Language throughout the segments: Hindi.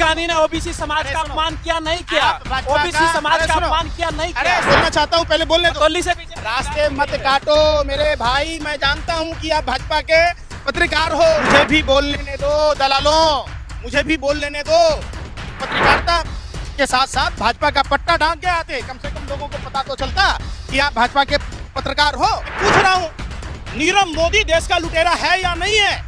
गांधी ने ओबीसी समाज का अपमान किया नहीं किया? ओबीसी समाज का अपमान किया नहीं किया? बोलना चाहता हूँ, पहले बोलने दो। दिल्ली से बीजेपी रास्ते मत काटो मेरे भाई, मैं जानता हूँ कि आप भाजपा के पत्रकार हो, मुझे भी बोल लेने दो दलालों, मुझे भी बोल लेने दो। पत्रकारिता के साथ साथ भाजपा का पट्टा ढांक के आते, कम से कम लोगों को पता तो चलता कि आप भाजपा के पत्रकार हो। पूछ रहा हूँ, नीरव मोदी देश का लुटेरा है या नहीं है?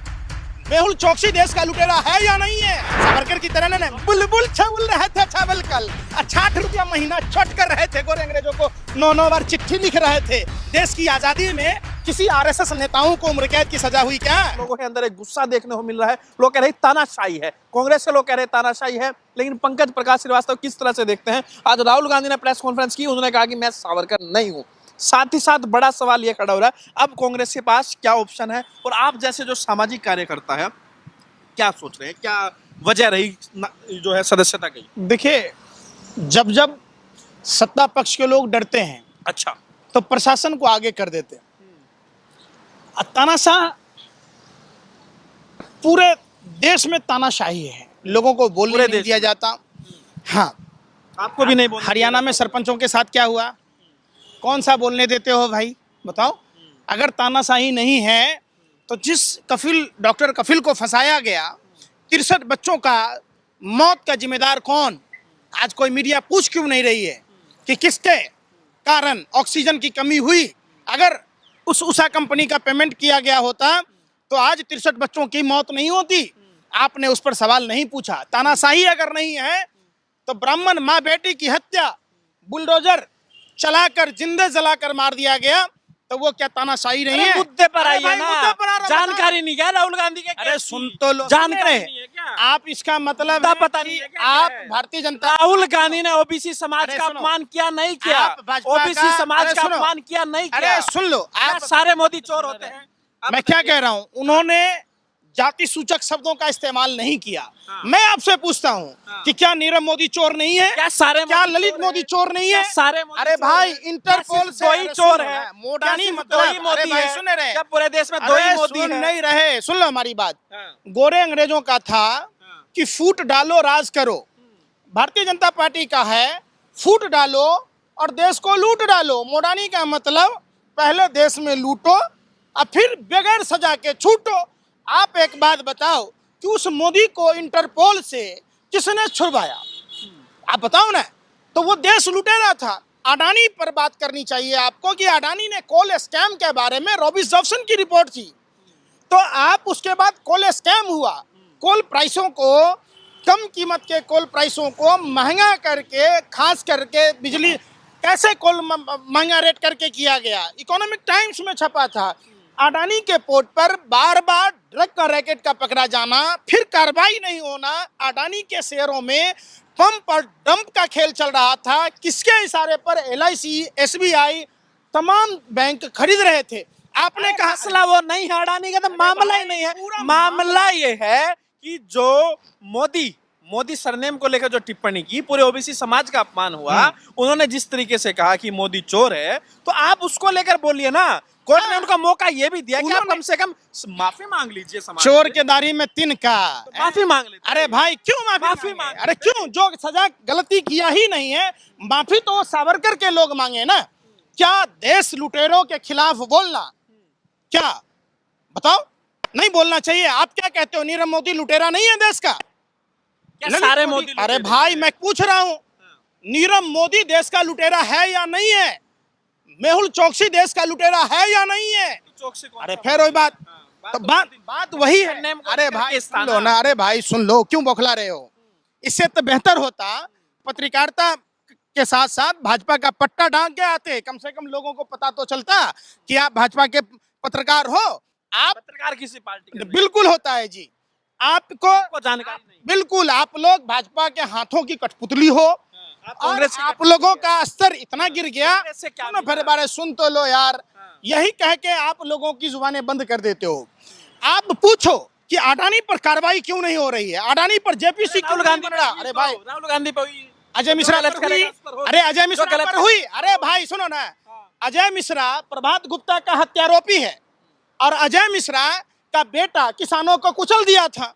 मेहुल चौकसी देश का लुटेरा है या नहीं है? सावरकर की तरह ने बुलबुल छावल रहे थे चावल कल, 60 रुपया महीना छोट कर रहे थे, गोरे अंग्रेजों को 9 बार चिट्ठी लिख रहे थे। देश की आजादी में किसी आरएसएस नेताओं को उम्र कैद की सजा हुई क्या? लोगों के अंदर एक गुस्सा देखने को मिल रहा है। लोग कह रहे हैं तानाशाही है, कांग्रेस के लोग कह रहे हैं तानाशाही है, लेकिन पंकज प्रकाश श्रीवास्तव किस तरह से देखते हैं? आज राहुल गांधी ने प्रेस कॉन्फ्रेंस की, उन्होंने कहा कि मैं सावरकर नहीं हूँ। साथ ही साथ बड़ा सवाल ये खड़ा हो रहा है, अब कांग्रेस के पास क्या ऑप्शन है? और आप जैसे जो सामाजिक कार्यकर्ता है, क्या सोच रहे हैं, क्या वजह रही जो है सदस्यता की? देखिए, जब जब सत्ता पक्ष के लोग डरते हैं, अच्छा, तो प्रशासन को आगे कर देते हैं। तानाशाह पूरे देश में तानाशाही है, लोगों को बोलने नहीं दिया जाता। हाँ, आपको भी नहीं बोलना। हरियाणा में सरपंचों के साथ क्या हुआ? कौन सा बोलने देते हो भाई, बताओ। अगर तानाशाही नहीं है तो जिस डॉक्टर कफिल को फंसाया गया, 63 बच्चों का मौत का जिम्मेदार कौन? आज कोई मीडिया पूछ क्यों नहीं रही है कि किसके कारण ऑक्सीजन की कमी हुई? अगर उस उषा कंपनी का पेमेंट किया गया होता तो आज 63 बच्चों की मौत नहीं होती। आपने उस पर सवाल नहीं पूछा। तानाशाही अगर नहीं है तो ब्राह्मण माँ बेटी की हत्या बुलडोजर चलाकर जिंदे जलाकर मार दिया गया, तो वो क्या तानाशाही नहीं है? मुद्दे पर आइए ना, जानकारी नहीं क्या राहुल गांधी के? अरे सुन तो लो, जानकारी नहीं है क्या? आप इसका मतलब पता नहीं है क्या? आप भारतीय जनता, राहुल गांधी ने ओबीसी समाज का अपमान किया नहीं किया? ओबीसी समाज का अपमान किया नहीं किया? अरे सुन लो, आप सारे मोदी चोर होते हैं? मैं क्या कह रहा हूँ, उन्होंने जाति सूचक शब्दों का इस्तेमाल नहीं किया। मैं आपसे पूछता हूँ कि क्या नीरव मोदी चोर नहीं है? क्या ललित मोदी चोर नहीं है? सारे अरे भाई, इंटरपोल से दो ही चोर है, मोडानी दो ही मतलब, मोदी अरे भाई है? सुन रहे, क्या पूरे देश में दो ही मोदी सुन है? नहीं रहे, सुन लो हमारी बात। गोरे अंग्रेजों का था कि फूट डालो राज करो, भारतीय जनता पार्टी का है फूट डालो और देश को लूट डालो। मोडानी का मतलब पहले देश में लूटो और फिर बगैर सजा के छूटो। आप एक बात बताओ कि उस मोदी को इंटरपोल से किसने छुड़वाया? आप बताओ ना। तो वो देश लुटेरा था। अडानी पर बात करनी चाहिए आपको कि अडानी ने कोल स्कैम के बारे में रॉबिस जॉनसन की रिपोर्ट थी, तो आप उसके बाद कोल स्कैम हुआ, कोल प्राइसों को, कम कीमत के कोल प्राइसों को महंगा करके, खास करके बिजली कैसे कोल महंगा रेट करके किया गया, इकोनॉमिक टाइम्स में छपा था। अडानी के पोर्ट पर बार बार ड्रग का रैकेट का पकड़ा जाना, फिर कार्रवाई नहीं होना, अडानी के शेयरों में पंप और डंप का खेल चल रहा था। किसके इशारे पर एलआईसी, एसबीआई तमाम बैंक खरीद रहे थे? आपने कहा मसला वो नहीं है, अडानी का तो मामला ही नहीं है। मामला ये है कि जो मोदी सरनेम को लेकर जो टिप्पणी की, पूरे ओबीसी समाज का अपमान हुआ, उन्होंने जिस तरीके से कहा कि मोदी चोर है, तो आप उसको लेकर बोलिए ना। कोर्ट ने उनका मौका ये भी दिया कि आप कम से कम माफी मांग लीजिए। समाज चोर के दारी में तिनका, तो माफी मांग लीजिए। अरे भाई क्यों माफी मांगे? अरे क्यों? जो सजा गलती किया ही नहीं है, माफी तो सावरकर के लोग मांगे ना। क्या देश लुटेरों के खिलाफ बोलना, क्या बताओ, नहीं बोलना चाहिए? आप क्या कहते हो, नीरव मोदी लुटेरा नहीं है देश का? सारे मोदी? अरे भाई मैं पूछ रहा हूँ, नीरव मोदी देश का लुटेरा है या नहीं है? मेहुल चौकसी देश का लुटेरा है या नहीं है? अरे फिर वही बात, तो बात वही है। अरे भाई सुन लो ना, अरे भाई सुन लो, क्यों बौखला रहे हो? इससे तो बेहतर होता पत्रकारिता के साथ साथ भाजपा का पट्टा ढांक के आते, कम से कम लोगों को पता तो चलता कि आप भाजपा के पत्रकार हो। आप पत्रकार किसी पार्टी के? बिल्कुल होता है जी, आपको जानकारी नहीं। बिल्कुल, आप लोग भाजपा के हाथों की कठपुतली हो। कांग्रेस, आप लोगों का स्तर इतना गिर गया। फिर बारे सुन तो लो यार, यही कह के आप लोगों की जुबानें बंद कर देते हो। आप पूछो कि अडानी पर कार्रवाई क्यों नहीं हो रही है? अडानी पर जेपीसी क्यों नहीं बन रहा? अरे भाई राहुल गांधी पर हुई, अजय मिश्रा पर हुई, अरे अजय मिश्रा पर हुई। अरे भाई सुनो ना, अजय मिश्रा प्रभात गुप्ता का हत्यारोपी है और अजय मिश्रा का बेटा किसानों को कुचल दिया था।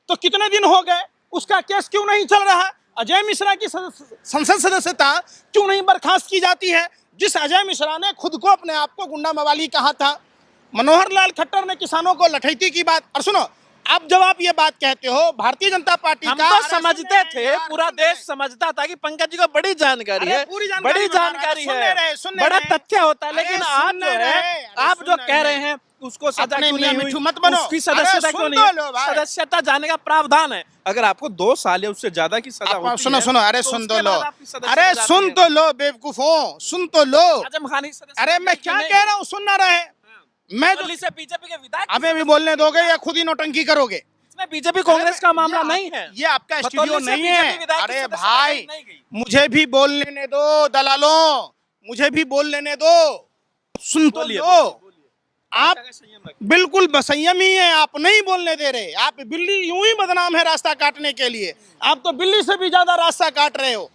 तो कितने दिन हो गए उसका केस क्यों नहीं चल रहा? अजय मिश्रा की संसद सदस्यता क्यों नहीं बर्खास्त की जाती है, जिस अजय मिश्रा ने खुद को अपने आप को गुंडा मवाली कहा था? मनोहर लाल खट्टर ने किसानों को लठैती की बात, और सुनो, अब जब आप ये बात कहते हो भारतीय जनता पार्टी हम का, तो समझते थे, पूरा देश समझता था कि पंकज जी को बड़ी जानकारी है, बड़ी जानकारी है, बड़ा तथ्य होता है, लेकिन आप जो है, आप जो कह रहे हैं उसको सजा क्यों नहीं हुई, मत बनो, उसकी सदस्यता क्यों नहीं, सदस्यता जाने का प्रावधान है। अगर आपको 2 साल या उससे ज्यादा की सजा होती सुनो है, सुनो, अरे तो सुन उसके तो लो, बाद आपकी सदस्यता अरे जाती सुन है। तो लो बेवकूफों, सुन तो लो। आजम खान की सदस्यता अरे मैं क्या कह रहा हूँ, सुन ना रहे। मैं तो दिल्ली से बीजेपी के विधायक, अबे भी बोलने दोगे या खुद ही नौटंकी करोगे? इसमें बीजेपी कांग्रेस का मामला नहीं है, ये आपका बतौर स्टूडियो से नहीं बीजेपी है। विधायक की अरे सदस्यता भाई नहीं गई। मुझे भी बोल लेने दो दलालों, मुझे भी बोल लेने दो, सुन तो बोलिए, लो। आप संयम रखिए। बिल्कुल संयम ही है, आप नहीं बोलने दे रहे। आप बिल्ली यूं ही बदनाम है रास्ता काटने के लिए, आप तो बिल्ली से भी ज्यादा रास्ता काट रहे हो।